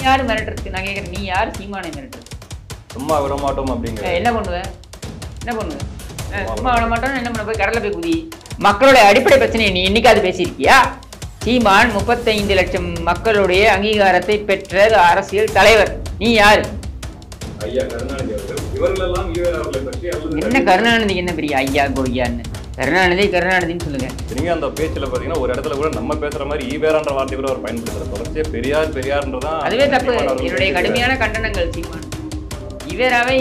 யார் மிரட்டுறதுக்கு? நான் கேட்குறேன், நீ யார் சீமானை மிரட்டுறது? சும்மா விட மாட்டோம் அப்படிங்கிற என்ன பண்ணுவேன்? சும்மா விட மாட்டோம்னு என்ன பண்ண? போய் கடலை போய் குதி. மக்களுடைய அடிப்படை பிரச்சனையை நீ என்னைக்காவது பேசியிருக்கியா? சீமான் 35 லட்சம் மக்களுடைய அங்கீகாரத்தை பெற்ற அரசியல் தலைவர். நீ யாரு? என்ன கருணாநிதி என்ன பெரிய ஐயா கோய்யான்னு? கருணாநிதின்னு சொல்லுங்க. நீங்க அந்த பேச்சுல பாத்தீங்கன்னா ஒரு இடத்துல கூட நம்ம பேசுற மாதிரி ஈவேரான்ற வார்த்தை கூட அவர் பயன்படுத்துற தொடர்ச்சியா பெரியார்ன்றதான் அதுவே தப்பு. என்னுடைய கடுமையான கண்டனங்கள். சீமான் ஈவேராவை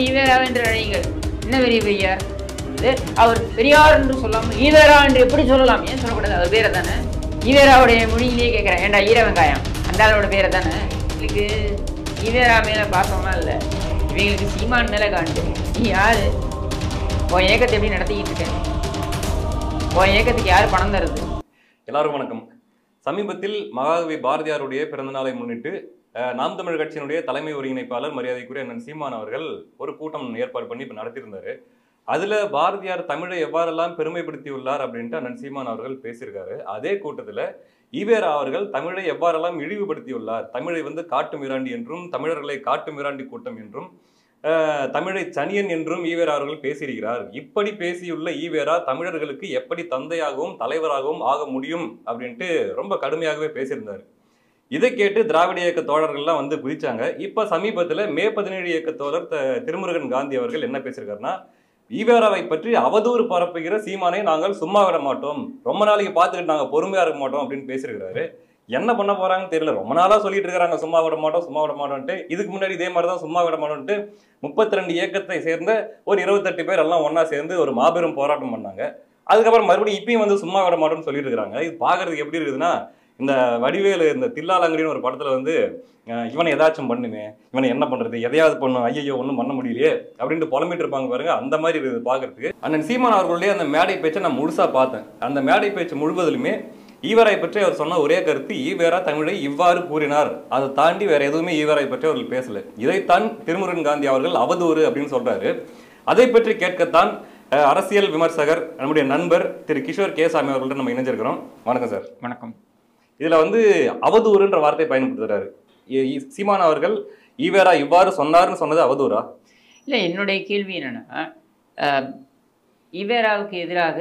என்று அழையுங்கள். என்ன பெரிய பெரியார்? அவர் பெரியார் என்று சொல்லாமல் ஈவேரா என்று எப்படி சொல்லலாம்? ஏன் சொல்லக்கூடாது? அவர் பேரை தானே. ஈவேராவுடைய மொழியிலேயே கேட்குறேன், ஏன்டா ஈர வெங்காயம் அந்த ஆளோட பேரை தானே. இவங்களுக்கு ஈவேரா மேலே பாசம்லாம் இல்லை, இவங்களுக்கு சீமான் மேலே காண்டு. நீ யாரு? உன் இயக்கத்தை எப்படி நடத்திக்கிட்டு இருக்கேன்? உன் இயக்கத்துக்கு யார் பணம் தருது? எல்லாரும் வணக்கம். சமீபத்தில் மகாகவி பாரதியாருடைய பிறந்த நாளை முன்னிட்டு நாம் தமிழர் கட்சியினுடைய தலைமை ஒருங்கிணைப்பாளர் மரியாதைக்குரிய அண்ணன் சீமான் அவர்கள் ஒரு கூட்டம் ஏற்பாடு பண்ணி இப்போ நடத்தியிருந்தாரு. அதுல பாரதியார் தமிழை எவ்வாறெல்லாம் பெருமைப்படுத்தியுள்ளார் அப்படின்ட்டு அண்ணன் சீமான் அவர்கள் பேசியிருக்காரு. அதே கூட்டத்துல ஈவேரா அவர்கள் தமிழை எவ்வாறெல்லாம் இழிவுபடுத்தியுள்ளார், தமிழை காட்டு மிராண்டி என்றும் தமிழர்களை காட்டு மிராண்டி கூட்டம் என்றும் தமிழை சனியன் என்றும் ஈவேரா அவர்கள் பேசியிருக்கிறார். இப்படி பேசியுள்ள ஈவேரா தமிழர்களுக்கு எப்படி தந்தையாகவும் தலைவராகவும் ஆக முடியும் அப்படின்ட்டு ரொம்ப கடுமையாகவே பேசியிருந்தார். இதை கேட்டு திராவிட இயக்க தோழர்கள்லாம் குதிச்சாங்க. இப்ப சமீபத்துல மே 17 இயக்க தோழர் திருமுருகன் காந்தி அவர்கள் என்ன பேசியிருக்காருன்னா, ஈவேராவை பற்றி அவதூறு பரப்புகிற சீமானை நாங்கள் சும்மா விட மாட்டோம், ரொம்ப நாளைக்கு பார்த்துக்கிட்டு நாங்கள் பொறுமையா இருக்க மாட்டோம் அப்படின்னு பேசியிருக்கிறாரு. என்ன பண்ண போறாங்கன்னு தெரியல. ரொம்ப நாளா சொல்லிட்டு இருக்கிறாங்க சும்மா விட மாட்டோம்ட்டு. இதுக்கு முன்னாடி இதே மாதிரிதான் சும்மா விட மாட்டோம்ட்டு 32 இயக்கத்தை சேர்ந்த ஒரு 28 பேர் எல்லாம் ஒன்னா சேர்ந்து ஒரு மாபெரும் போராட்டம் பண்ணாங்க. அதுக்கப்புறம் மறுபடியும் இப்பயும் சும்மா விட மாட்டோம்னு சொல்லிட்டு இருக்காங்க. இது பாக்குறதுக்கு எப்படி இருக்குதுன்னா, இந்த வடிவேலு இந்த தில்லாலங்கடின்னு ஒரு படத்துல இவனை ஏதாச்சும் பண்ணுமே, இவனை என்ன பண்றது, எதையாவது பண்ணும், ஐயோ ஒன்றும் பண்ண முடியலையே அப்படின்ட்டு புலம்பிட்டு இருப்பாங்க பாருங்க. அந்த மாதிரி இருக்குது பாக்குறதுக்கு. அண்ணன் சீமான் அவர்களுடைய அந்த மேடை பேச்சை நான் முழுசா பார்த்தேன். அந்த மேடை பேச்சு முழுவதிலுமே ஈவேராவை பற்றி அவர் சொன்ன ஒரே கருத்து, ஈவேரா தமிழை இவ்வாறு கூறினார், அதை தாண்டி வேற எதுவுமே ஈவேராவை பற்றி அவர்கள் பேசல. இதைத்தான் திருமுருகன் காந்தி அவர்கள் அவதூறு அப்படின்னு சொல்றாரு. அதை பற்றி கேட்கத்தான் அரசியல் விமர்சகர் நம்முடைய நண்பர் திரு கிஷோர் கேசாமி அவர்கள்ட்ட நம்ம இணைஞ்சிருக்கிறோம். வணக்கம் சார். வணக்கம். இதுல அவதூறுன்ற வார்த்தை பயன்படுத்துறாரு சீமான் அவர்கள். ஈவேரா இவ்வாறு சொன்னார்னு சொன்னது அவதூறா? இல்ல, என்னுடைய கேள்வி என்னன்னா, ஈவேராவுக்கு எதிராக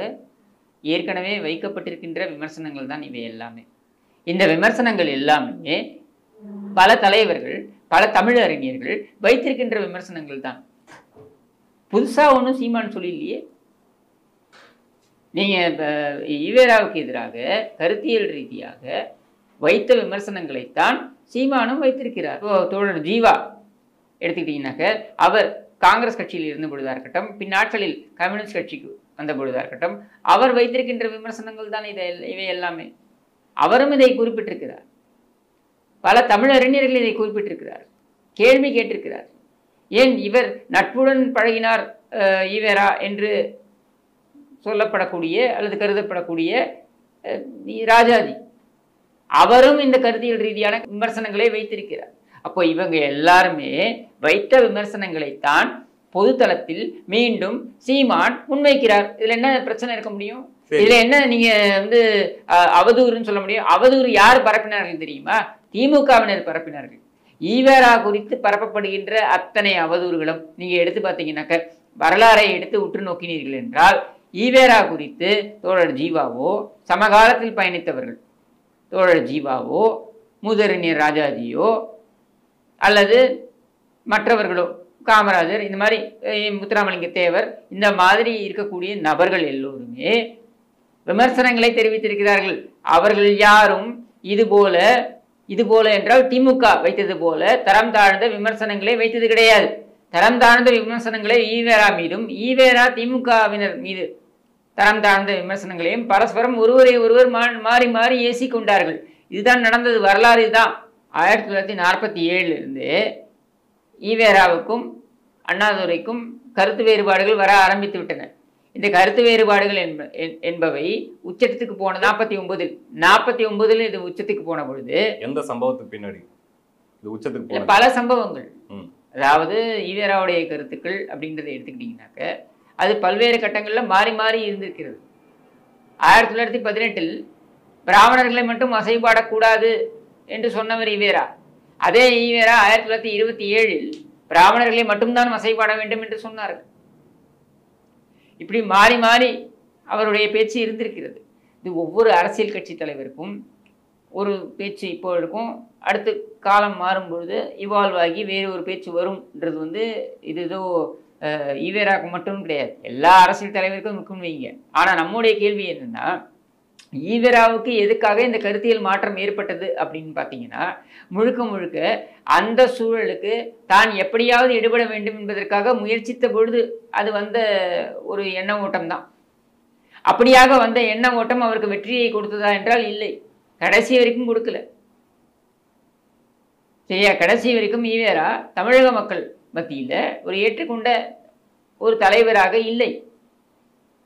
ஏற்கனவே வைக்கப்பட்டிருக்கின்ற விமர்சனங்கள் தான் இவை எல்லாமே. இந்த விமர்சனங்கள் எல்லாமே பல தலைவர்கள், பல தமிழ் அறிஞர்கள் வைத்திருக்கின்ற விமர்சனங்கள் தான். புதுசா ஒன்றும் சீமான் சொல்லிலையே. நீங்க ஈவேராவுக்கு எதிராக கருத்தியல் ரீதியாக வைத்த விமர்சனங்களைத்தான் சீமானும் வைத்திருக்கிறார். தோழர் ஜீவா எடுத்துக்கிட்டீங்கன்னாக்க, அவர் காங்கிரஸ் கட்சியில் இருந்த பொழுதா இருக்கட்டும், பின்னாட்களில் கம்யூனிஸ்ட் கட்சிக்கு வந்த பொழுதா இருக்கட்டும், அவர் வைத்திருக்கின்ற விமர்சனங்கள் தான் இவை எல்லாமே. அவரும் இதை குறிப்பிட்டிருக்கிறார். பல தமிழறிஞர்கள் இதை குறிப்பிட்டிருக்கிறார், கேள்வி கேட்டிருக்கிறார். ஏன் இவர் நட்புடன் பழகினார் ஈவேரா என்று சொல்லப்படக்கூடிய அல்லது கருதப்படக்கூடிய ராஜாஜி, அவரும் இந்த கருத்தியல் ரீதியான விமர்சனங்களை வைத்திருக்கிறார். அப்போ இவங்க எல்லாருமே வைத்த விமர்சனங்களைத்தான் பொதுத்தளத்தில் மீண்டும் சீமான் முன்வைக்கிறார். இதுல என்ன பிரச்சனை இருக்க முடியும்? இதுல என்ன நீங்க அவதூறுன்னு சொல்ல முடியும்? அவதூறு யார் பரப்பினார்கள் தெரியுமா? திமுகவினர் பரப்பினார்கள். ஈவேரா குறித்து பரப்பப்படுகின்ற அத்தனை அவதூறுகளும் நீங்க எடுத்து பார்த்தீங்கன்னாக்க, வரலாறை எடுத்து உற்று நோக்கினீர்கள் என்றால், ஈவேரா குறித்து தோழர் ஜீவாவோ, சமகாலத்தில் பயணித்தவர்கள் தோழர் ஜீவாவோ, மூதறிஞர் ராஜாஜியோ அல்லது மற்றவர்களோ, காமராஜர், இந்த மாதிரி முத்துராமலிங்க தேவர், இந்த மாதிரி இருக்கக்கூடிய நபர்கள் எல்லோருமே விமர்சனங்களை தெரிவித்திருக்கிறார்கள். அவர்கள் யாரும் இதுபோல என்றால் திமுக வைத்தது போல தரம் தாழ்ந்த விமர்சனங்களை வைத்தது கிடையாது. தரம் தாழ்ந்த விமர்சனங்களை ஈவேரா மீதும், ஈவேரா திமுகவினர் மீது தரம் தாழ்ந்த விமர்சனங்களையும் பரஸ்பரம் ஒருவரை ஒருவர் மாறி மாறி ஏசி கொண்டார்கள். இதுதான் நடந்தது. வரலாறு இதுதான். 1947 இருந்து ஈவேராவுக்கும் அண்ணாதுரைக்கும் கருத்து வேறுபாடுகள் வர ஆரம்பித்து விட்டன. இந்த கருத்து வேறுபாடுகள் என்பவை உச்சத்துக்கு போன 49 இது உச்சத்துக்கு போன பொழுது, எந்த சம்பவத்துக்கு பின்னாடி இது உச்சத்துக்கு பல சம்பவங்கள். அதாவது ஈவேராவுடைய கருத்துக்கள் அப்படின்றத எடுத்துக்கிட்டீங்கன்னாக்க, அது பல்வேறு கட்டங்களில் மாறி மாறி இருந்திருக்கிறது. 1918 பிராமணர்களை மட்டும் அசைபாடக்கூடாது என்று சொன்னவர் ஈவேரா. அதே ஈவேரா 1927 பிராமணர்களை மட்டும்தான் வசைபாட வேண்டும் என்று சொன்னார்கள். இப்படி மாறி மாறி அவருடைய பேச்சு இருந்திருக்கிறது. இது ஒவ்வொரு அரசியல் கட்சி தலைவருக்கும் ஒரு பேச்சு இப்போ இருக்கும், அடுத்து காலம் மாறும் பொழுது இவால்வ் ஆகி வேறு ஒரு பேச்சு வரும்ன்றது இது ஏதோ ஈவேராவுக்கு மட்டும் கிடையாது, எல்லா அரசியல் தலைவருக்கும் இருக்குன்னு வைங்க. ஆனால் நம்முடைய கேள்வி என்னன்னா, ஈவேராவுக்கு எதுக்காக இந்த கருத்தியல் மாற்றம் ஏற்பட்டது அப்படின்னு பார்த்தீங்கன்னா, முழுக்க முழுக்க அந்த சூழலுக்கு தான் எப்படியாவது ஈடுபட வேண்டும் என்பதற்காக முயற்சித்த பொழுது அது வந்த ஒரு எண்ண ஓட்டம் தான். அப்படியாக வந்த எண்ண ஓட்டம் அவருக்கு வெற்றியை கொடுத்ததா என்றால் இல்லை, கடைசி வரைக்கும் கொடுக்கல. சரியா? கடைசி வரைக்கும் ஈவேரா தமிழக மக்கள் மத்தியில் ஒரு ஏற்றுக்கொண்ட ஒரு தலைவராக இல்லை.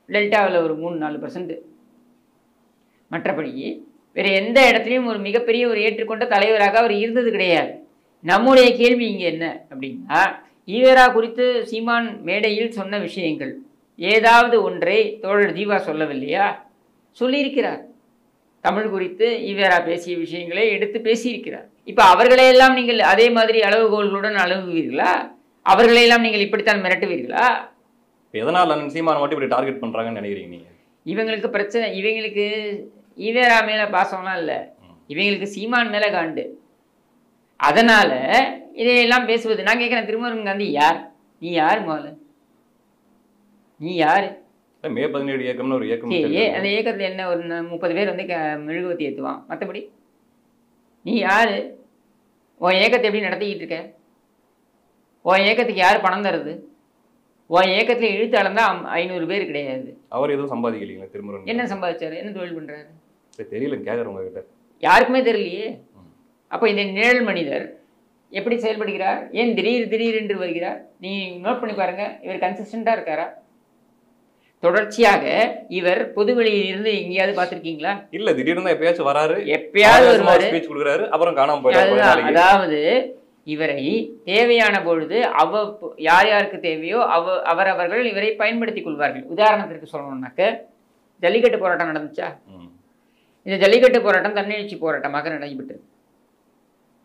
டெல்டாவில் ஒரு 3-4%, மற்றபடி வேறு எந்த இடத்துலையும் ஒரு மிகப்பெரிய ஒரு ஏற்றுக்கொண்ட தலைவராக அவர் இருந்தது கிடையாது. நம்முடைய கேள்வி இங்கே என்ன அப்படின்னா, ஈவேரா குறித்து சீமான் மேடையில் சொன்ன விஷயங்கள் ஏதாவது ஒன்றை தோழர் ஜீவா சொல்லவில்லையா? சொல்லியிருக்கிறார். தமிழ் குறித்து ஈவேரா பேசிய விஷயங்களை எடுத்து பேசியிருக்கிறார். இப்போ அவர்களையெல்லாம் நீங்கள் அதே மாதிரி அளவுகோல்களுடன் அணுகுவீர்களா? அவர்களையெல்லாம் நீங்கள் இப்படித்தான் மிரட்டுவீர்களா? எதனால் சீமானை மட்டும் இப்படி டார்கெட் பண்ணுறாங்கன்னு நினைக்கிறீங்க நீங்கள்? இவங்களுக்கு பிரச்சனை, இவங்களுக்கு ஈவேரா மேலே பாசம்லாம் இல்லை, இவங்களுக்கு சீமான் மேலே காண்டு. அதனால் இதையெல்லாம் பேசுவது. நான் கேட்குறேன், திருமுருகன் காந்தி யார்? நீ யார்? முதல்ல நீ யார்? மே 17 இயக்கம்னு ஒரு இயக்கம். அந்த இயக்கத்தில் என்ன ஒரு 30 பேர் மெழுகுவத்தி ஏற்றுவான், மற்றபடி நீ யார்? உன் இயக்கத்தை எப்படி நடத்திக்கிட்டு இருக்க? உன் இயக்கத்துக்கு யார் பணம் தருது? உன் இயக்கத்தில் இழுத்து அளந்தா 500 பேர் கிடையாது. அவர் எதுவும் சம்பாதிக்கலீங்களா திருமுருகன்? என்ன சம்பாதிச்சாரு? என்ன தொழில் பண்ணுறாரு? தெரியல, கேட்குறவங்க கிட்ட யாருக்குமே தெரியலையே. அப்போ இந்த நிழல் மனிதர் எப்படி செயல்படுகிறார்? ஏன் திடீரென்று வருகிறார்? நீ நோட் பண்ணி பாருங்க, இவர் கன்சிஸ்டண்டாக இருக்காரா? தொடர்ச்சியாக இவர் பொதுவெளியில் இருந்து எங்கேயாவது பார்த்துருக்கீங்களா? இல்ல, திடீர்னு எப்பயாச்சும் வராரு, எப்பயாவது வருவாரு, ஸ்பீச் கொடுக்குறாரு, அப்புறம் காணாம போயிடுறாரு. அதாவது இவரை தேவையான பொழுது யார் யாருக்கு தேவையோ அவரவர்கள் இவரை பயன்படுத்திக் கொள்வார்கள். உதாரணத்திற்கு சொல்லணும்னாக்க, ஜல்லிக்கட்டு போராட்டம் நடந்துச்சா? இந்த ஜல்லிக்கட்டு போராட்டம் தன்னெழுச்சி போராட்டமாக நடைபெற்றது.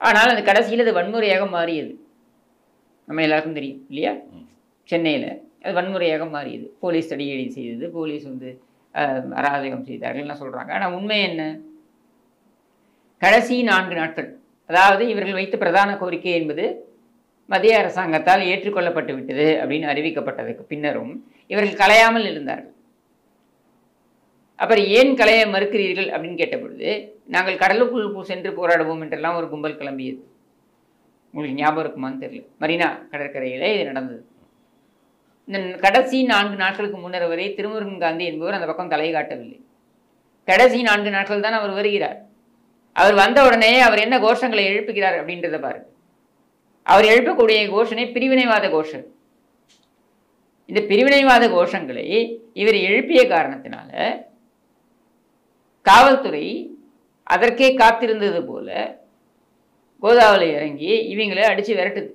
ஆனால் அது கடைசியில் அது வன்முறையாக மாறியது. நம்ம எல்லாருக்கும் தெரியும் இல்லையா? சென்னையில் அது வன்முறையாக மாறியது. போலீஸ் தடியடி செய்தது, போலீஸ் அராஜகம் செய்தார்கள்லாம் சொல்கிறாங்க. ஆனால் உண்மை என்ன? கடைசி 4 நாட்கள், அதாவது இவர்கள் வைத்த பிரதான கோரிக்கை என்பது மத்திய அரசாங்கத்தால் ஏற்றுக்கொள்ளப்பட்டு விட்டது அப்படின்னு அறிவிக்கப்பட்டதுக்கு பின்னரும் இவர்கள் கலையாமல் இருந்தார்கள். அப்புறம் ஏன் கலைய மறுக்கிறீர்கள் அப்படின்னு கேட்ட பொழுது, நாங்கள் கடலுக்குள் சென்று போராடுவோம் என்றெல்லாம் ஒரு கும்பல் கிளம்பியது. உங்களுக்கு ஞாபகம் இருக்குமான்னு தெரியல, மரீனா கடற்கரையில் இது நடந்தது. இந்த கடைசி 4 நாட்களுக்கு முன்னர் வரை திருமுருகன் காந்தி என்பவர் அந்த பக்கம் தலை காட்டவில்லை. கடைசி 4 நாட்கள் தான் அவர் வருகிறார். அவர் வந்த உடனே அவர் என்ன கோஷங்களை எழுப்புகிறார் அப்படின்றத பாருங்க. அவர் எழுப்பக்கூடிய கோஷனை பிரிவினைவாத கோஷம். இந்த பிரிவினைவாத கோஷங்களை இவர் எழுப்பிய காரணத்தினால காவல்துறை அதற்கே காத்திருந்தது போல கோதாவில் இறங்கி இவங்களை அடிச்சு விரட்டுது.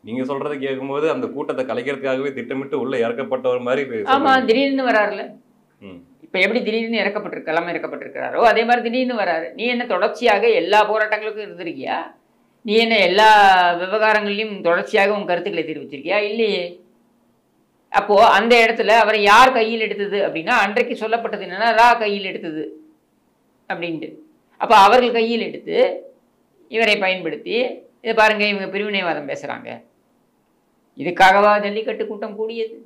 நீங்க சொல்றதை கேட்கும்போது அந்த கூட்டத்தை கலைக்கிறதுக்காகவே திட்டமிட்டு உள்ள இறக்கப்பட்டவர் மாதிரி. ஆமா, திடீர்னு வராருல. இப்ப எப்படி திடீர்னு இறக்கப்பட்டிருக்கிறாரோ அதே மாதிரி திடீர்னு வராரு. நீ என்ன தொடர்ச்சியாக எல்லா போராட்டங்களுக்கும் இருந்திருக்கியா? நீ என்ன எல்லா விவகாரங்களையும் தொடர்ச்சியாக உன் கருத்துக்களை தெரிவிச்சிருக்கியா? இல்லையே. அப்போ அந்த இடத்துல அவரை யார் கையில் எடுத்தது அப்படின்னா, அன்றைக்கு சொல்லப்பட்டது என்னன்னா, ரா கையில் எடுத்தது அப்படின்ட்டு. அப்போ அவர்கள் கையில் எடுத்து இவரை பயன்படுத்தி, இதை பாருங்க இவங்க பிரிவினைவாதம் பேசுறாங்க, இதுக்காகவா ஜல்லிக்கட்டு கூட்டம் கூடியது?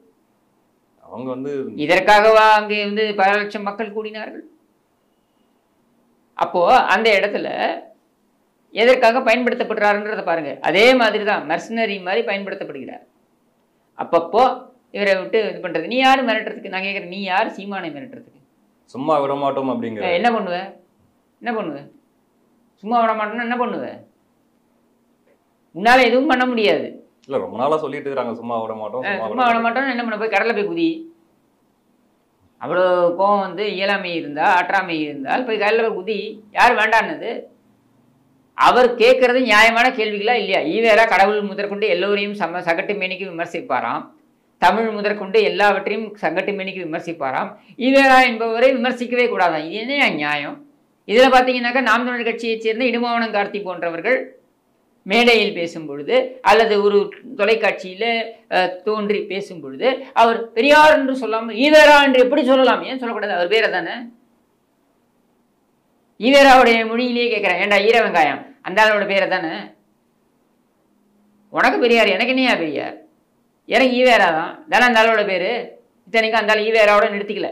அவங்க இதற்காகவா அங்கே பல லட்சம் மக்கள் கூடினார்கள்? அப்போ அந்த இடத்துல எதற்காக பயன்படுத்தப்படுறாருன்றத பாருங்க. அதே மாதிரி தான் மெர்சனரி மாதிரி பயன்படுத்தப்படுகிறார். அப்பப்போ இவரை விட்டு இது பண்றது. நீ யாரு மிரட்டுறதுக்கு? நான் கேட்குறேன், நீ யார் சீமானை மிரட்டுறதுக்கு? சும்மா விட மாட்டோம் அப்படிங்கிற. என்ன பண்ணுவேன்? சும்மா விட மாட்டோம்னா என்ன பண்ணுவேன்? உன்னால எதுவும் பண்ண முடியாது. இல்ல, ரொம்ப நாளா சொல்லிட்டு இருக்காங்க சும்மா விட மாட்டோம். என்ன பண்ண? போய் கடலை போய் குதி. அவ்வளோ கோவம் இயலாமை இருந்தால், ஆற்றாமை இருந்தால் போய் கடலை போய் குதி. யார் வேண்டான்னது? அவர் கேட்கறது நியாயமான கேள்விகளா இல்லையா? ஈவேரா கடவுள் முதற்கொண்டு எல்லோரையும் சகட்டு மேனிக்கு விமர்சிப்பாராம். தமிழ் முதற்கொண்டு எல்லாவற்றையும் சகட்டு மேனிக்கு விமர்சிப்பாராம். ஈவேரா என்பவரை விமர்சிக்கவே கூடாதான். இது என்ன நியாயம்? இதில் பார்த்தீங்கன்னாக்கா நாம் தமிழர் கட்சியைச் சேர்ந்த இடுமாவனம் கார்த்தி போன்றவர்கள் மேடையில் பேசும் பொழுது அல்லது ஒரு தொலைக்காட்சியில தோன்றி பேசும் பொழுது அவர் பெரியார் என்று சொல்லாமல் ஈவேரா என்று எப்படி சொல்லலாம்? ஏன் சொல்லக்கூடாது? அவர் பேரை தானே. ஈவேராவுடைய மொழியிலேயே கேட்கிறேன், ஏண்டா ஈர வெங்காயம், அந்த ஆளோட பேரை தானே. உனக்கு பெரியார், எனக்கு என்னையா பெரியார்? எனக்கு ஈவேரா தான் தானே அந்த ஆளோட பேரு. இத்தனைக்கும் அந்த ஆள் ஈவேராவோட நிறுத்திக்கல.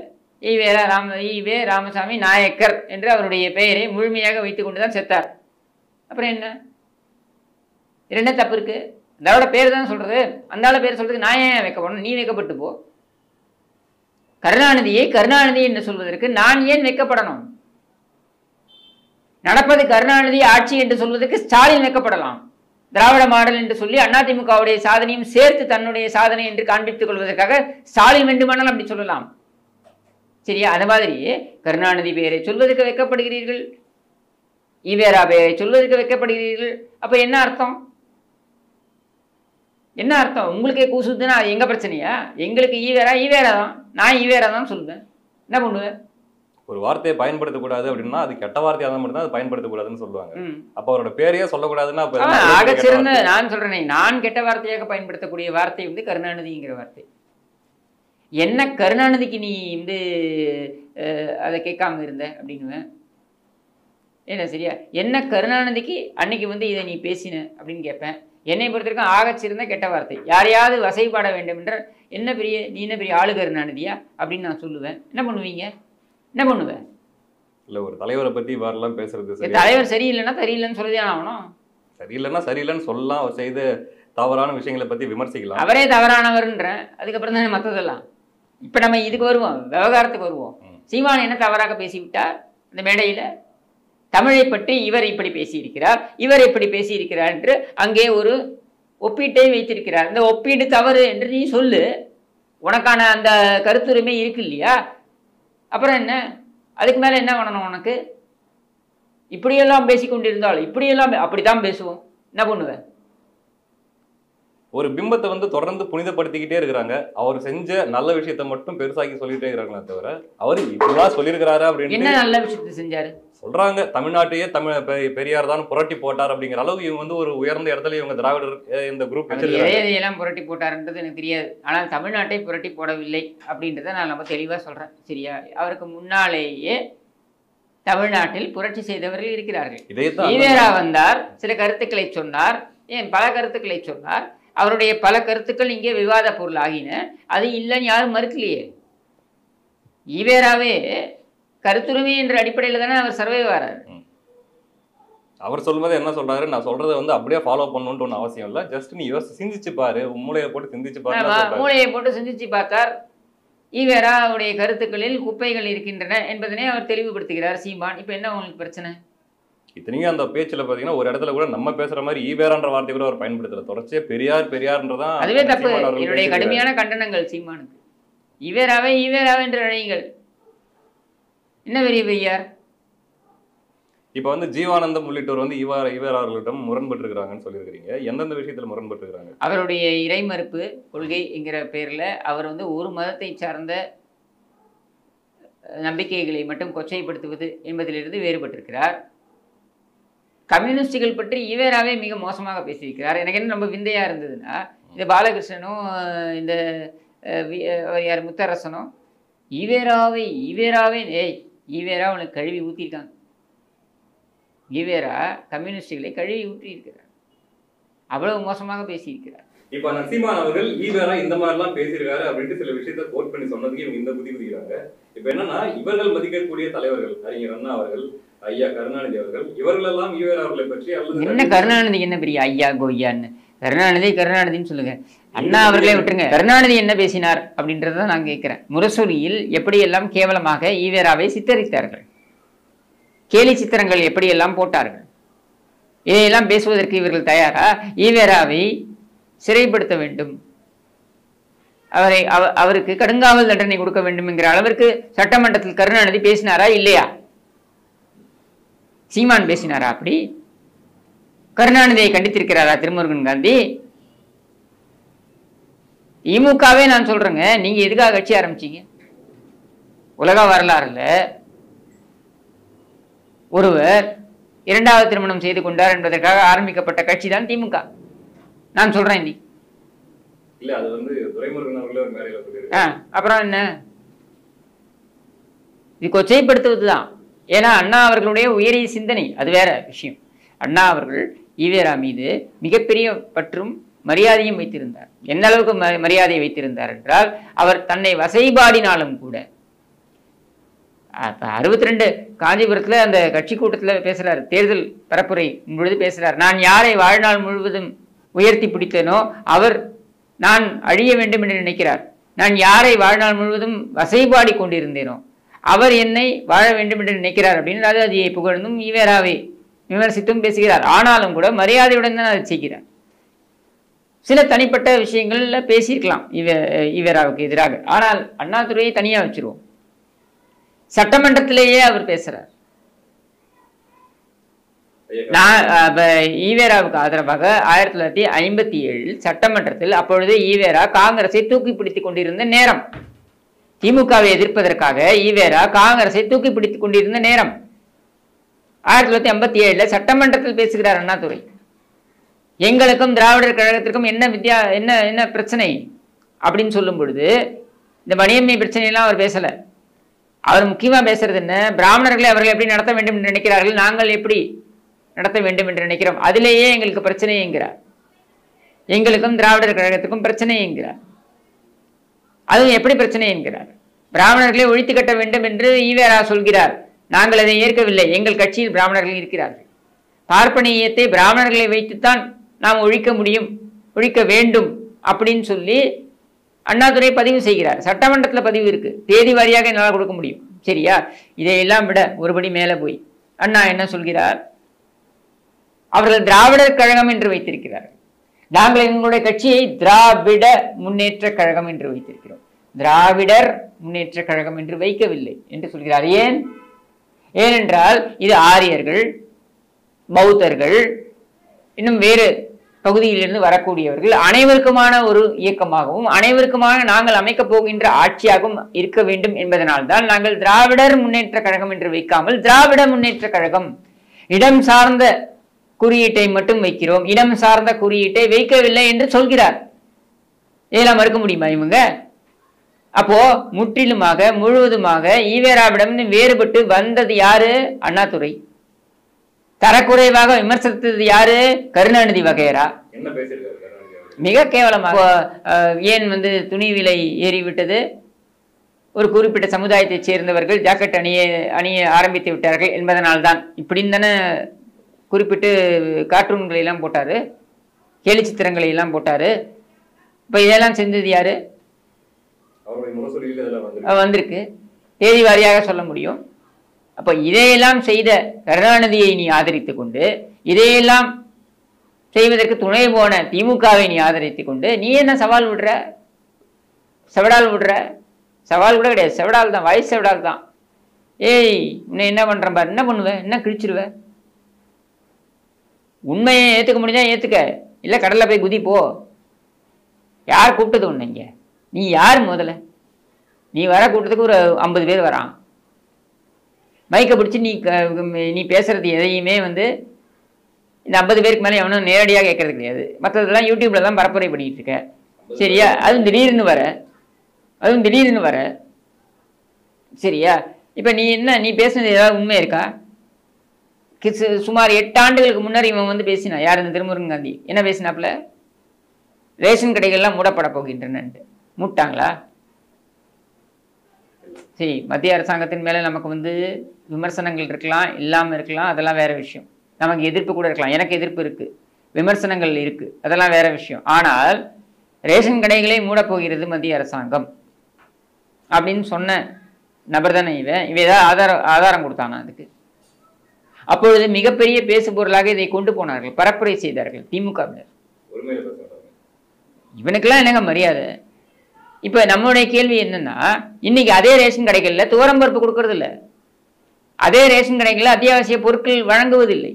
ஈவே ராமசாமி நாயக்கர் என்று அவருடைய பெயரை முழுமையாக வைத்துக் கொண்டுதான் செத்தார். அப்புறம் என்ன என்ன தப்பு இருக்கு? அதோட பேர் தான் சொல்றது. அந்த ஆள பேர் சொல்றதுக்கு நான் ஏன் வைக்கப்படணும்? நீ வைக்கப்பட்டு போ. கருணாநிதியை கருணாநிதி என்று சொல்வதற்கு நான் ஏன் வைக்கப்படணும்? நடப்பது கருணாநிதி ஆட்சி என்று சொல்வதற்கு ஸ்டாலின் வைக்கப்படலாம். திராவிட மாடல் என்று சொல்லி அதிமுகவுடைய சாதனையும் சேர்த்து தன்னுடைய சாதனை என்று காண்பித்துக் கொள்வதற்காக ஸ்டாலின் வேண்டுமானால் அப்படி சொல்லலாம். சரியா? அது மாதிரி கருணாநிதி பெயரை சொல்வதற்கு வைக்கப்படுகிறீர்கள், ஈவேரா பெயரை சொல்வதற்கு வைக்கப்படுகிறீர்கள். அப்ப என்ன அர்த்தம்? என்ன அர்த்தம்? உங்களுக்கே கூசுதுன்னா அது எங்க பிரச்சனையா? எங்களுக்கு ஈவேரா தான், நான் ஈவேரா தான் சொல்லுவேன். என்ன பண்ணுவேன்? ஒரு வார்த்தையை பயன்படுத்தக்கூடாது அப்படின்னா அது கெட்ட வார்த்தையா தான் மட்டும் தான் அது பயன்படுத்தக்கூடாதுன்னு சொல்லுவாங்க. அப்ப அவரோட பேரையே சொல்லக்கூடாதுன்னா ஆக சிறந்த நான் சொல்றேனே, நான் கெட்ட வார்த்தையாக பயன்படுத்தக்கூடிய வார்த்தை வந்து கருணாநிதிங்கிற வார்த்தை. என்ன கருணாநிதிக்கு நீ வந்து அதை கேட்காம இருந்த அப்படின்னுவேன். என்ன சரியா? என்ன கருணாநிதிக்கு அன்னைக்கு வந்து இதை நீ பேசின அப்படின்னு கேட்பேன். என்னை பொறுத்திருக்கும் ஆகச்சிருந்த கெட்ட வார்த்தை. யாரையாவது வசைப்பாட வேண்டும் என்ற என்ன பெரிய நீ என்ன பெரிய ஆளு கருணாநிதியா அப்படின்னு நான் சொல்லுவேன். என்ன பண்ணுவீங்க? என்ன பண்ணுவேன்? இல்ல ஒரு தலைவரை பத்தி வரலாம் பேசுறது. தலைவர் சரியில்லைன்னா சரியில்லைன்னு சொல்லிதான் ஆகணும். சரியில்லைன்னா சரியில்லைன்னு சொல்லலாம். அவர் செய்த தவறான விஷயங்களை பத்தி விமர்சிக்கலாம். அவரே தவறானவர்ன்றேன். அதுக்கப்புறம் தானே மற்றதெல்லாம். இப்ப நம்ம இதுக்கு வருவோம், விவகாரத்துக்கு வருவோம். சீமான் என்ன தவறாக பேசிவிட்டார் இந்த மேடையில? தமிழை பற்றி இவர் இப்படி பேசியிருக்கிறார், இவர் இப்படி பேசியிருக்கிறார் என்று அங்கே ஒரு ஒப்பீட்டை வைத்திருக்கிறார். இந்த ஒப்பீடு தவறு என்று நீ சொல்லு. உனக்கான அந்த கருத்துரிமை இருக்கு இல்லையா? அப்புறம் என்ன? அதுக்கு மேல என்ன பண்ணணும் உனக்கு? இப்படியெல்லாம் பேசிக்கொண்டிருந்தால் இப்படியெல்லாம் அப்படித்தான் பேசுவோம். என்ன பண்ணுவேன்? ஒரு பிம்பத்தை வந்து தொடர்ந்து புனிதப்படுத்திக்கிட்டே இருக்கிறாங்க. அவர் செஞ்ச நல்ல விஷயத்த மட்டும் பெருசாக்கி சொல்லிட்டே இருக்கிறாங்களே தவிர அவர் இப்படிலாம் சொல்லியிருக்கிறாரு அப்படின்னு என்ன நல்ல விஷயத்த செஞ்சாரு சொல்றாங்க. தமிழ்நாட்டையே பெரியார் தான் புரட்டி போட்டார் அப்படிங்கிற அளவுக்கு இவங்க வந்து ஒரு உயர்ந்த இடத்துல இவங்க திராவிடர் இந்த குரூப் எதையெல்லாம் புரட்டி போட்டாருன்றது எனக்கு தெரியாது. ஆனால் தமிழ்நாட்டை புரட்டி போடவில்லை அப்படின்றத நான் ரொம்ப தெளிவா சொல்றேன். சரியா? அவருக்கு முன்னாலேயே தமிழ்நாட்டில் புரட்சி செய்தவர்கள் இருக்கிறார்கள். ஈவேரா வந்தார், சில கருத்துக்களை சொன்னார், ஏன் பல கருத்துக்களை சொன்னார். அவருடைய பல கருத்துக்கள் இங்கே விவாத பொருள் ஆகின. அது இல்லைன்னு யாரும் மறுக்கலையே. ஈவேராவே கருத்துரிமை என்ற அடிப்படையில் தானே அவர் சர்வே வராரு. அவர் சொல்லும்போது என்ன சொல்றாரு, நான் சொல்றதை வந்து அப்படியே ஃபாலோ பண்ணணும்னு ஒன்றும் அவசியம் இல்லை, ஜஸ்ட் நீ சிந்திச்சு பாரு, மூளையை போட்டு சிந்திச்சு பாரு. மூளையை போட்டு சிந்திச்சு பார்த்தார். ஈவேராவுடைய கருத்துக்களில் குப்பைகள் இருக்கின்றன என்பதனை அவர் தெளிவுபடுத்துகிறார் சீமான். இப்ப என்ன உங்களுக்கு பிரச்சனை? இத்தனையும் அந்த பேச்சுல பாத்தீங்கன்னா ஒரு இடத்துல கூட நம்ம பேசுற மாதிரி ஈவேரான்ற வார்த்தை கூட அவர் பயன்படுத்தல. தொடர்ச்சியே பெரியார்ன்றதான். அதுவே தப்பு. என்னுடைய கடுமையான கண்டனங்கள் சீமானுக்கு. ஈவேராவை என்று அழையுங்கள். என்ன பெரிய பெரியார்? இப்ப வந்து ஜீவானந்தம் உள்ளிட்டோர் வந்து ஈவேரா அவர்களிடம் முரண்பட்டு இருக்கிறாங்கன்னு சொல்லியிருக்கிறீங்க. எந்தெந்த விஷயத்துல முரண்பட்டு இருக்கிறாங்க? அவருடைய இறைமறுப்பு கொள்கை என்கிற பெயர்ல அவர் வந்து ஒரு மதத்தை சார்ந்த நம்பிக்கைகளை மட்டும் கொச்சைப்படுத்துவது என்பதிலிருந்து வேறுபட்டிருக்கிறார். கம்யூனிஸ்டுகள் பற்றி ஈவேராவே மிக மோசமாக பேசியிருக்கிறார். எனக்கு என்ன ரொம்ப விந்தையா இருந்ததுன்னா, இந்த பாலகிருஷ்ணனும் இந்த யார் முத்தரசனும் ஈவேராவே ஈவேரா உனக்கு கழுவி ஊற்றிருக்காங்க. ஈவேரா கம்யூனிஸ்டுகளை கழுவி ஊற்றியிருக்கிறார். அவ்வளவு மோசமாக பேசியிருக்கிறார். இப்ப சீமான் அவர்கள் ஈவேரா இந்த மாதிரிலாம் பேசியிருக்காரு அப்படின்ட்டு சில விஷயத்த கோட் பண்ணி சொன்னதுக்கு இவங்க இந்த புத்தி புதிக்கிறாங்க. இப்ப என்னன்னா, இவர்கள் மதிக்கக்கூடிய தலைவர்கள் அறிஞர் அண்ணா அவர்கள், ஐயா கருணாநிதி அவர்கள், இவர்கள் எல்லாம் ஈவேரா அவர்களை பற்றி என்ன கருணாநிதி என்ன பெரிய ஐயா கோய்யான்னு? கருணாநிதின்னு சொல்லுங்க. அண்ணா அவர்களே விட்டுருங்க. கருணாநிதி என்ன பேசினார் அப்படின்றத நான் கேட்கிறேன். முரசொலியில் எப்படியெல்லாம் கேவலமாக ஈவேராவை சித்தரித்தார்கள், கேலி சித்திரங்கள் எப்படியெல்லாம் போட்டார்கள். இதையெல்லாம் பேசுவதற்கு இவர்கள் தயாரா? ஈவேராவை சிறைப்படுத்த வேண்டும், அவருக்கு கடுங்காவல் தண்டனை கொடுக்க வேண்டும் என்கிற அளவிற்கு சட்டமன்றத்தில் கருணாநிதி பேசினாரா இல்லையா? சீமான் பேசினாரா? அப்படி கருணாநிதியை கண்டித்திருக்கிறாரா திருமுருகன் காந்தி? திமுகவே நான் சொல்றேங்க, நீங்க எதுக்காக கட்சி ஆரம்பிச்சீங்க? உலக வரலாறுல ஒருவர் இரண்டாவது திருமணம் செய்து கொண்டார் என்பதற்காக ஆரம்பிக்கப்பட்ட கட்சி தான் திமுக. நான் சொல்றேன் நீ இல்ல, அது வந்து துரைமுருகன் அவர்களே ஒரு மேடையில சொல்லியிருக்காரு. அப்புறம் என்ன, இது கொச்சைப்படுத்துவதுதான். ஏன்னா அண்ணா அவர்களுடைய உயரிய சிந்தனை அது வேற விஷயம். அண்ணா அவர்கள் ஈவேரா மீது மிகப்பெரிய பற்றும் மரியாதையும் வைத்திருந்தார். எந்த அளவுக்கு மரியாதை வைத்திருந்தார் என்றால், அவர் தன்னை வசைபாடினாலும் கூட 62 காஞ்சிபுரத்துல அந்த கட்சி கூட்டத்துல பேசுறாரு, தேர்தல் பரப்புரை பொழுது பேசுறார், நான் யாரை வாழ்நாள் முழுவதும் உயர்த்தி பிடித்தேனோ அவர் நான் அழிய வேண்டும் என்று நினைக்கிறார், நான் யாரை வாழ்நாள் முழுவதும் வசைபாடி கொண்டிருந்தேனோ அவர் என்னை வாழ வேண்டும் என்று நினைக்கிறார் அப்படின்னு ராஜாஜியை புகழ்ந்தும் ஈவேராவை விமர்சித்தும் பேசுகிறார். ஆனாலும் கூட மரியாதையுடன் தான் அதை செய்கிறார். சில தனிப்பட்ட விஷயங்கள்ல பேசியிருக்கலாம் ஈவேராவுக்கு எதிராக. ஆனால் அண்ணாதுரையை தனியா வச்சிருவோம். சட்டமன்றத்திலேயே அவர் பேசுறார். நான் ஈவேராவுக்கு ஆதரவாக 1957 சட்டமன்றத்தில் அப்பொழுது ஈவேரா காங்கிரஸை தூக்கி பிடித்துக் கொண்டிருந்த நேரம், திமுகவை எதிர்ப்பதற்காக ஈவேரா காங்கிரஸை தூக்கி பிடித்துக் கொண்டிருந்த நேரம் 1957 சட்டமன்றத்தில் பேசுகிறார் அண்ணாதுரை. எங்களுக்கும் திராவிடர் கழகத்திற்கும் என்ன பிரச்சனை அப்படின்னு சொல்லும் பொழுது இந்த மணியம்மை பிரச்சனையெல்லாம் அவர் பேசல. அவர் முக்கியமா பேசுறது என்ன, பிராமணர்களை அவர்கள் எப்படி நடத்த வேண்டும் என்று நினைக்கிறார்கள், நாங்கள் எப்படி நடத்த வேண்டும் என்று நினைக்கிறோம், அதிலேயே எங்களுக்கு பிரச்சனை என்கிறார். எங்களுக்கும் திராவிடர் கழகத்துக்கும் பிரச்சனை என்கிறார். அதுவும் எப்படி பிரச்சனை என்கிறார், பிராமணர்களை ஒழித்து கட்ட வேண்டும் என்று ஈவேரா சொல்கிறார். நாங்கள் அதை ஏற்கவில்லை, எங்கள் கட்சியில் பிராமணர்கள் இருக்கிறார்கள், பார்ப்பனியத்தை பிராமணர்களை வைத்துத்தான் நாம் ஒழிக்க முடியும், ஒழிக்க வேண்டும் அப்படின்னு சொல்லி அண்ணாதுரை பதிவு செய்கிறார். சட்டமன்றத்தில் பதிவு இருக்கு, தேதி வாரியாக என்னால் கொடுக்க முடியும். சரியா? இதையெல்லாம் விட ஒருபடி மேலே போய் அண்ணா என்ன சொல்கிறார், அவர்கள் திராவிடர் கழகம் என்று வைத்திருக்கிறார், நாங்கள் எங்களுடைய கட்சியை திராவிட முன்னேற்ற கழகம் என்று வைத்திருக்கிறோம், திராவிடர் முன்னேற்ற கழகம் என்று வைக்கவில்லை என்று சொல்கிறார். ஏனென்றால் இது ஆரியர்கள், பௌத்தர்கள், இன்னும் வேறு பகுதியிலிருந்து வரக்கூடியவர்கள் அனைவருக்குமான ஒரு இயக்கமாகவும் அனைவருக்குமான நாங்கள் அமைக்கப் போகின்ற ஆட்சியாகவும் இருக்க வேண்டும் என்பதனால்தான் நாங்கள் திராவிடர் முன்னேற்ற கழகம் என்று வைக்காமல் திராவிட முன்னேற்ற கழகம், இடம் சார்ந்த குறியீட்டை மட்டும் வைக்கிறோம், இடம் சார்ந்த குறியீட்டை வைக்கவில்லை என்று சொல்கிறார். இதெல்லாம் மறுக்க முடியுமா இவங்க? அப்போ முற்றிலுமாக முழுவதுமாக ஈவேராவிடம் வேறுபட்டு வந்தது யாரு? அண்ணாதுரை. தரக்குறைவாக விமர்சித்தது யாரு? கருணாநிதி வகையரா. மிக கேவலமாக ஏன் துணி விலை ஏறிவிட்டது, ஒரு குறிப்பிட்ட சமுதாயத்தை சேர்ந்தவர்கள் ஜாக்கெட் அணிய ஆரம்பித்து விட்டார்கள் என்பதனால்தான் இப்படின்னு தானே குறிப்பிட்டு கார்ட்டூன்களை எல்லாம் போட்டாரு, கேலி சித்திரங்களை எல்லாம் போட்டாரு. இப்ப இதெல்லாம் செஞ்சது யாரு? வந்திருக்கு, தேதி வாரியாக சொல்ல முடியும். அப்ப இதையெல்லாம் செய்த கருணாநிதியை நீ ஆதரித்துக் கொண்டு, இதையெல்லாம் செய்வதற்கு துணை போன திமுகவை நீ ஆதரித்துக் கொண்டு நீ என்ன சவால் விடுற? செவடால் விடுற? சவால் கூட கிடையாது, செவடால் தான், வாய் செவடால் தான். ஏய் உன்னை என்ன பண்றேன் பாரு, என்ன பண்ணுவ, என்ன கிழிச்சிருவ? உண்மையை ஏத்துக்க முடிஞ்சா ஏத்துக்க, இல்ல கடல்ல போய் குதி போ. யார் கூப்பிட்டது உன்னை இங்க? நீ யார் முதல்ல? நீ வர கூட்டத்துக்கு ஒரு 50 பேர் வரான், மைக்கை பிடிச்சி நீ பேசுறது எதையுமே இந்த 50 பேருக்கு மேலே எவனும் நேரடியாக கேட்கறது கிடையாது. மற்றதெல்லாம் யூடியூப்ல தான் பரப்புரை பண்ணிட்டு இருக்க. சரியா? அதுவும் திடீர்னு வர, சரியா? இப்ப நீ பேசுனது ஏதாவது உண்மை இருக்கா? சுமார் 8 ஆண்டுகளுக்கு முன்னர் இவன் பேசினா யார்? இந்த திருமுருகன் காந்தி என்ன பேசினாப்புல? ரேஷன் கடைகள்லாம் மூடப்பட போகின்றன. மூட்டாங்களா? சரி, மத்திய அரசாங்கத்தின் மேல நமக்கு விமர்சனங்கள் இருக்கலாம், இல்லாம இருக்கலாம், அதெல்லாம் வேற விஷயம். நமக்கு எதிர்ப்பு கூட இருக்கலாம், எனக்கு எதிர்ப்பு இருக்கு, விமர்சனங்கள் இருக்கு, அதெல்லாம் வேற விஷயம். ஆனால் ரேஷன் கடைகளை மூடப்போகிறது மத்திய அரசாங்கம் அப்படின்னு சொன்ன நபர் தானே இவன் ஏதாவது ஆதாரம் கொடுத்தானா அதுக்கு? அப்பொழுது மிகப்பெரிய பேசு பொருளாக இதை கொண்டு போனார்கள், பரப்புரை செய்தார்கள் திமுகவினர். இவனுக்கெல்லாம் என்னங்க மரியாதை? இப்ப நம்மளுடைய கேள்வி என்னன்னா, இன்னைக்கு அதே ரேஷன் கடைகள்ல துவரம்பருப்பு கொடுக்கறது இல்லை, அதே ரேஷன் கடைகள்ல அத்தியாவசிய பொருட்கள் வழங்குவதில்லை.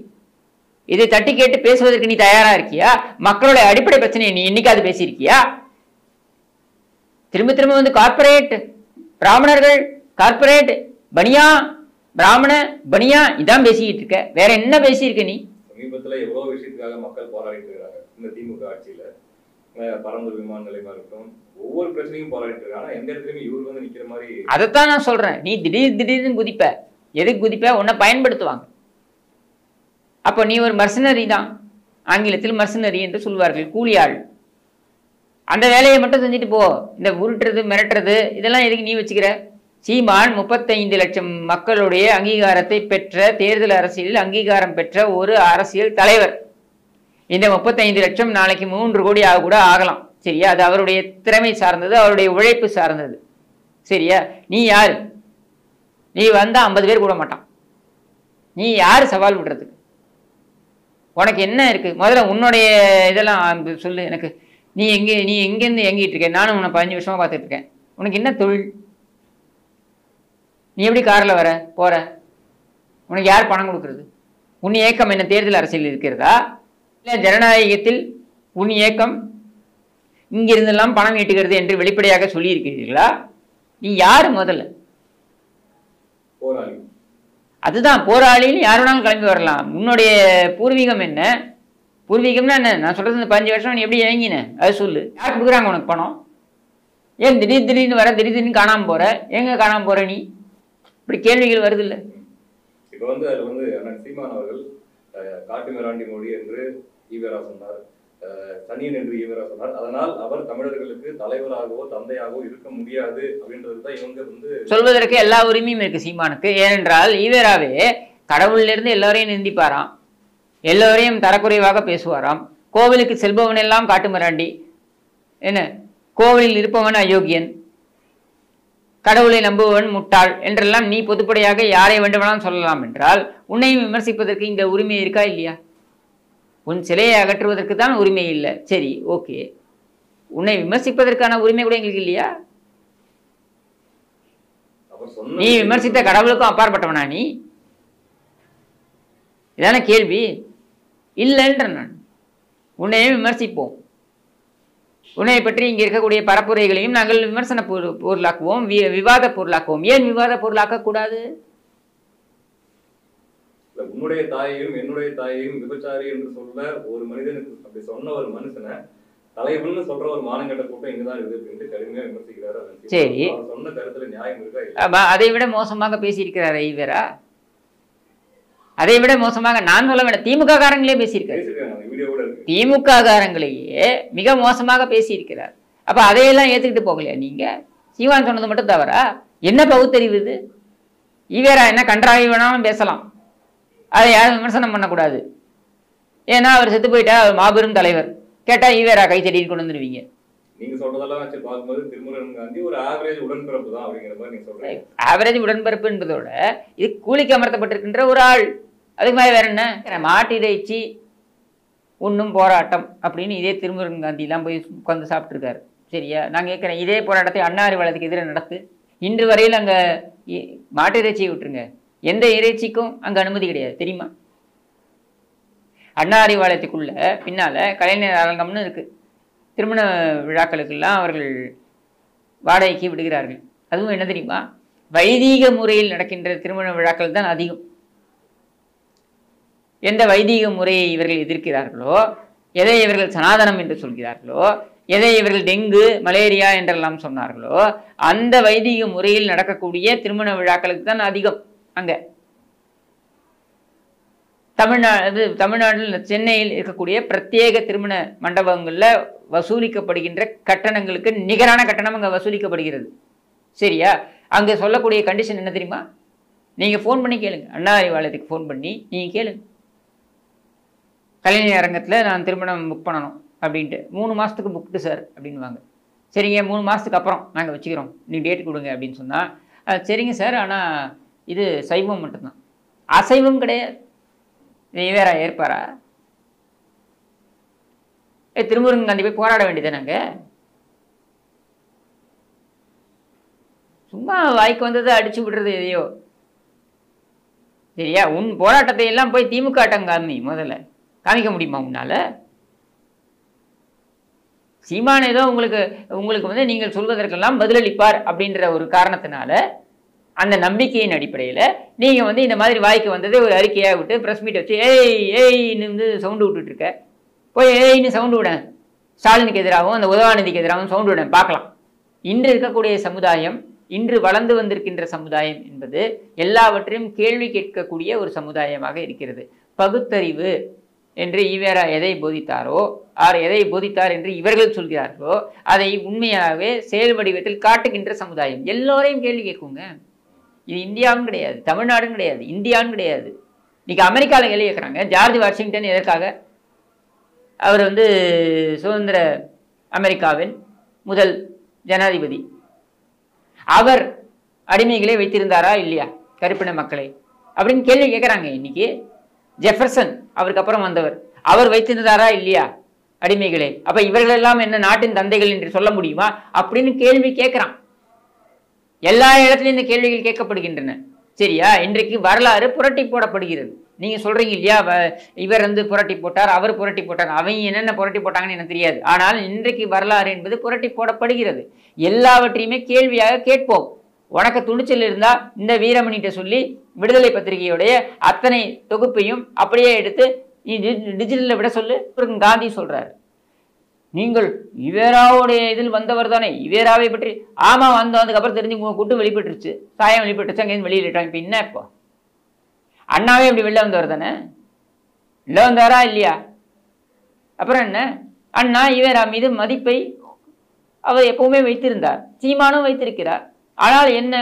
இதை தட்டி கேட்டு பேசுவதற்கு நீ தயாரா இருக்கியா? மக்களுடைய அடிப்படை பிரச்சனையை நீ என்னைக்காவது பேசியிருக்கியா? திரும்ப கார்பரேட் பிராமணர்கள், கார்பரேட் பனியா, பிராமண பனியா இதான் பேசிக்கிட்டு இருக்க, வேற என்ன பேசியிருக்க நீ? சமீபத்துல எவ்வளவு விஷயத்துக்காக மக்கள் போராடிட்டு இருக்காங்க இந்த திமுக ஆட்சியில. பரந்தூர் விமான நிலையமா இருக்கட்டும், ஒவ்வொரு பிரச்சனையும் போராடிட்டு இருக்காங்க. ஆனா எந்த இடத்துலயுமே இவர் வந்து நிக்கிற மாதிரி. அதைத்தான் நான் சொல்றேன். நீ திடீர்னு குதிப்ப, எதுக்கு குதிப்ப? உன்னை பயன்படுத்துவாங்க. அப்போ நீ ஒரு மர்சனரி தான், ஆங்கிலத்தில் மர்சனரி என்று சொல்வார்கள், கூலியாள். அந்த வேலையை மட்டும் செஞ்சுட்டு போ. இந்த உருட்டுறது மிரட்டுறது இதெல்லாம் எதுக்கு நீ வச்சுக்கிற? சீமான் 35 லட்சம் மக்களுடைய அங்கீகாரத்தை பெற்ற, தேர்தல் அரசியலில் அங்கீகாரம் பெற்ற ஒரு அரசியல் தலைவர். இந்த 35 லட்சம் நாளைக்கு 3 கோடி கூட ஆகலாம். சரியா? அது அவருடைய திறமை சார்ந்தது, அவருடைய உழைப்பு சார்ந்தது. சரியா? நீ யாரு? நீ வந்தா 50 பேர் கூட மாட்டான். நீ யாரு சவால் விடுறதுக்கு? உனக்கு என்ன இருக்கு? முதல்ல உன்னுடைய இதெல்லாம் சொல்லு எனக்கு. நீ எங்கேருந்து எங்கிட்டு இருக்க? நானும் உன்னை 15 வருஷமா பார்த்துட்டு இருக்கேன். உனக்கு என்ன தொழில்? நீ எப்படி காரில் வர போற? உனக்கு யார் பணம் கொடுக்கறது? உன் இயக்கம் என்ன தேர்தல் அரசியல் இருக்கிறதா? இல்லை ஜனநாயகத்தில் உன் இயக்கம் இங்கிருந்தெல்லாம் பணம் ஈட்டுகிறது என்று வெளிப்படையாக சொல்லி இருக்கிறீர்களா? நீ யாரு முதல்ல? போராளி. அதுதான், போராளின்னு யார் வேணாலும் கிளம்பி வரலாம். உன்னுடைய பூர்வீகம் என்ன? பூர்வீகம்னா என்ன? நான் சொல்றது இந்த 15 வருஷம் நீ எப்படி இறங்கின அது சொல்லு. யார் கொடுக்குறாங்க உனக்கு பணம்? ஏன் திடீர்னு வர, திடீர்னு காணாம போற? எங்க காணாம போற நீ? இப்படி கேள்விகள் வருது இல்ல? இப்ப வந்து அதுல வந்து சீமான் அவர்கள் காட்டு மிராண்டி மொழி என்று ஈவேரா சொன்னார், தனியன் என்று ஈவேரா சொன்னார். அதனால் அவர் தமிழர்களுக்கு தலைவராகவோ தந்தையாகவோ இருக்க முடியாது அப்படின்றதுதான் இவங்க வந்து சொல்வதற்கு எல்லா உரிமையும் இருக்கு சீமானுக்கு. ஏனென்றால் ஈவேராவே கடவுள்ல இருந்து எல்லாரையும் நிந்திப்பாராம், எல்லோரையும் தரக்குறைவாக பேசுவாராம். கோவிலுக்கு செல்பவன் எல்லாம் காட்டு மிராண்டி, என்ன கோவிலில் இருப்பவன் அயோக்கியன், கடவுளை நம்புவன் முட்டாள் என்றெல்லாம் நீ பொதுப்படையாக யாரை வேண்டுமானாலும் சொல்லலாம் என்றால் உன்னையும் விமர்சிப்பதற்கு இந்த உரிமை இருக்கா இல்லையா? உன் சிலையை அகற்றுவதற்கு தான் உரிமை இல்லை. சரி, ஓகே, உன்னை விமர்சிப்பதற்கான உரிமை கூட எங்களுக்கு இல்லையா? நீ விமர்சித்த கடவுளுக்கும் அப்பாற்பட்டவனா நீ? இதான கேள்வி. இல்லைன்ற நான் உன்னையே விமர்சிப்போம். உன்னை பற்றி இங்கே இருக்கக்கூடிய பரப்புரைகளையும் நாங்கள் விமர்சன பொருளாக்குவோம், விவாத பொருளாக்குவோம். ஏன் விவாத பொருளாக்க கூடாது? உன்னுடைய தாயையும் என்னுடைய தாயையும் விபச்சாரி என்று சொல்ல ஒரு மனிதனுக்கு, அப்படி சொன்ன ஒரு மனுஷனை தலைவன்னு சொல்ற ஒரு மானங்கட்ட கூட்டம் இங்கதான் இருக்குது என்று கடுமையா விமர்சிக்கிறாரு. சரி, சொன்ன கருத்துல நியாயம் இருக்கா? அதை விட மோசமாக பேசியிருக்கிறார் ஈவேரா. அதை விட மோசமாக நான் சொல்ல வேண்டாம், திமுக காரங்களே பேசியிருக்காரு. திமுக காரங்களையே மிக மோசமாக பேசியிருக்கிறார். அப்ப அதையெல்லாம் ஏத்துக்கிட்டு போகலையா நீங்க? சீமான் சொன்னது மட்டும் தவறா? என்ன பகுத்தறிவு இது? ஈவேரா என்ன கன்றாவி வேணாலும் பேசலாம், அதை யாரும் விமர்சனம் பண்ணக்கூடாது. ஏன்னா அவர் செத்து போயிட்டா, அவர் மாபெரும் தலைவர். கேட்டா ஈவேரா கை தட்டிட்டு கொண்டு வந்துடுவீங்க. நீங்க சொல்றதெல்லாம் வச்சு பார்க்கும்போது திருமுருகன் காந்தி ஒரு ஆவரேஜ் உடன்பிறப்பு தான் அப்படிங்கிற மாதிரி நீங்க சொல்றீங்க. ஆவரேஜ் உடன்பிறப்பு என்பதோட இது கூலிக்கு அமர்த்தப்பட்டிருக்கின்ற ஒரு ஆள். அதுக்கு மாதிரி வேற என்ன? மாட்டிறைச்சி ஒன்றும் போராட்டம் அப்படின்னு இதே திருமுருகன் காந்திலாம் போய் உட்காந்து சாப்பிட்ருக்காரு. சரியா? நான் கேட்குறேன், இதே போராட்டத்தை அண்ணா அறிவாலயத்துக்கு எதிராக நடத்து. இன்று வரையில் அங்கே மாட்டு இறைச்சியை விட்டுருங்க, எந்த இறைச்சிக்கும் அங்கே அனுமதி கிடையாது, தெரியுமா? அண்ணா அறிவாலயத்துக்குள்ள பின்னால கலைஞர் அரங்கம்னு இருக்கு. திருமண விழாக்களுக்கெல்லாம் அவர்கள் வாடகைக்கு விடுகிறார்கள். அதுவும் என்ன தெரியுமா? வைதீக முறையில் நடக்கின்ற திருமண விழாக்கள் தான் அதிகம். எந்த வைதீக முறையை இவர்கள் எதிர்க்கிறார்களோ, எதை இவர்கள் சனாதனம் என்று சொல்கிறார்களோ, எதை இவர்கள் டெங்கு மலேரியா என்றெல்லாம் சொன்னார்களோ, அந்த வைதீக முறையில் நடக்கக்கூடிய திருமண விழாக்களுக்கு தான் அதிகம். அங்க தமிழ்நாட்டில் சென்னையில் இருக்கக்கூடிய பிரத்யேக திருமண மண்டபங்களில் வசூலிக்கப்படுகின்ற கட்டணங்களுக்கு நிகரான கட்டணம் அங்கே வசூலிக்கப்படுகிறது. சரியா? அங்கே சொல்லக்கூடிய கண்டிஷன் என்ன தெரியுமா? நீங்கள் ஃபோன் பண்ணி கேளுங்க, அண்ணா அறிவாலயத்துக்கு ஃபோன் பண்ணி நீங்கள் கேளுங்க, கலைஞர் அரங்கத்தில் நான் திருமணம் புக் பண்ணணும் அப்படின்ட்டு. 3 மாதத்துக்கு புக்டு சார் அப்படின்வாங்க. சரிங்க, 3 மாதத்துக்கு அப்புறம் நாங்கள் வச்சுக்கிறோம், நீங்கள் டேட் கொடுங்க அப்படின்னு சொன்னால் சரிங்க சார், ஆனால் இது சைவம் மட்டும்தான், அசைவம் கிடையாது. வேற ஏற்பாரா? திருமுருகன் காந்தி போய் போராட வேண்டியது நாங்கள். சும்மா வாய்க்கு வந்ததை அடிச்சு விடுறது எதையோ. சரியா? உன் போராட்டத்தை எல்லாம் போய் திமுக காமி, முதல்ல காமிக்க முடியுமா உன்னால? சீமான் ஏதோ உங்களுக்கு வந்து நீங்கள் சொல்வதற்கெல்லாம் பதிலளிப்பார் அப்படின்ற ஒரு காரணத்தினால அந்த நம்பிக்கையின் அடிப்படையில் நீங்கள் வந்து இந்த மாதிரி வாய்க்கு வந்ததை ஒரு அறிக்கையாக விட்டு ப்ரெஸ் மீட் வச்சு ஏய்ன்னு வந்து சவுண்டு விட்டுட்டு இருக்க, போய் ஏய்ன்னு சவுண்டு விட, ஸ்டாலினுக்கு எதிராகவும் அந்த உதவாநிதிக்கு எதிராகவும் சவுண்டு விட பார்க்கலாம். இன்று இருக்கக்கூடிய சமுதாயம், இன்று வளர்ந்து வந்திருக்கின்ற சமுதாயம் என்பது எல்லாவற்றையும் கேள்வி கேட்கக்கூடிய ஒரு சமுதாயமாக இருக்கிறது. பகுத்தறிவு என்று ஈவேரா எதை போதித்தாரோ, எதை போதித்தார் என்று இவர்கள் சொல்கிறார்களோ அதை உண்மையாகவே செயல் வடிவத்தில் காட்டுகின்ற சமுதாயம். எல்லோரையும் கேள்வி கேட்குங்க. இது இந்தியாவும் கிடையாது, தமிழ்நாடும் கிடையாது, இந்தியாவும் கிடையாது. இன்னைக்கு அமெரிக்காவில் கேள்வி கேட்குறாங்க. ஜார்ஜ் வாஷிங்டன் எதற்காக? அவர் வந்து சுதந்திர அமெரிக்காவின் முதல் ஜனாதிபதி. அவர் அடிமைகளை வைத்திருந்தாரா இல்லையா கருப்பின மக்களை அப்படின்னு கேள்வி கேட்குறாங்க. இன்னைக்கு ஜெஃபர்சன் அவருக்கு அப்புறம் வந்தவர், அவர் வைத்திருந்தாரா இல்லையா அடிமைகளை? அப்ப இவர்களெல்லாம் என்ன நாட்டின் தந்தைகள் என்று சொல்ல முடியுமா அப்படின்னு கேள்வி கேட்கிறான். எல்லா இடத்துலையும் இந்த கேள்விகள் கேட்கப்படுகின்றன. சரியா? இன்றைக்கு வரலாறு புரட்டி போடப்படுகிறது. நீங்க சொல்றீங்க இல்லையா, இவர் வந்து புரட்டி போட்டார், அவர் புரட்டி போட்டார். அவங்க என்னென்ன புரட்டி போட்டாங்கன்னு எனக்கு தெரியாது. ஆனால் இன்றைக்கு வரலாறு என்பது புரட்டி போடப்படுகிறது. எல்லாவற்றையுமே கேள்வியாக கேட்போம். உனக்கு துணிச்சல் இருந்தா இந்த வீரமணிகிட்ட சொல்லி விடுதலை பத்திரிகையுடைய அத்தனை தொகுப்பையும் அப்படியே எடுத்து டிஜிட்டலில் விட சொல்லு. காந்தி சொல்றாரு, நீங்கள் ஈவேராவுடைய இதில் வந்தவர் தானே, ஈவேராவை பற்றி. ஆமா, வந்ததுக்கு அப்புறம் தெரிஞ்சு கூட்டு வெளிப்பட்டுருச்சு, சாயம் வெளிப்பட்டுருச்சு, அங்கேருந்து வெளியிட்டாங்க. இப்போ என்ன? இப்போ அண்ணாவே இப்படி வெளில வந்தவர் தானே, வெளில வந்தாரா இல்லையா? அப்புறம் என்ன? அண்ணா ஈவேரா மீது மதிப்பை அவர் எப்பவுமே வைத்திருந்தார், சீமானும் வைத்திருக்கிறார். ஆனால் என்ன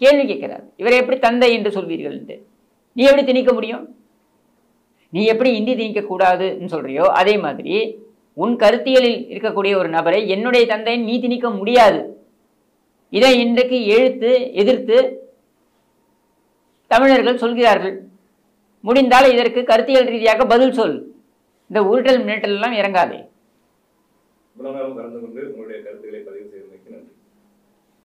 கேள்வி கேட்கிறார், இவரை எப்படி தந்தை என்று சொல்வீர்கள் என்று நீ எப்படி திணிக்க முடியும்? நீ எப்படி இந்தி திணிக்க கூடாதுன்னு சொல்றியோ அதே மாதிரி உன் கருத்தியலில் இருக்கக்கூடிய ஒரு நபரை என்னுடைய தந்தையை நீ திணிக்க முடியாது. இதை இன்றைக்கு எதிர்த்து தமிழர்கள் சொல்கிறார்கள். முடிந்தால் இதற்கு கருத்தியல் ரீதியாக பதில் சொல். இந்த உருட்டல் மிரட்டல் எல்லாம் இறங்காதே. கலந்து கொண்டு உங்களுடைய கருத்துக்களை பதிவு செய்து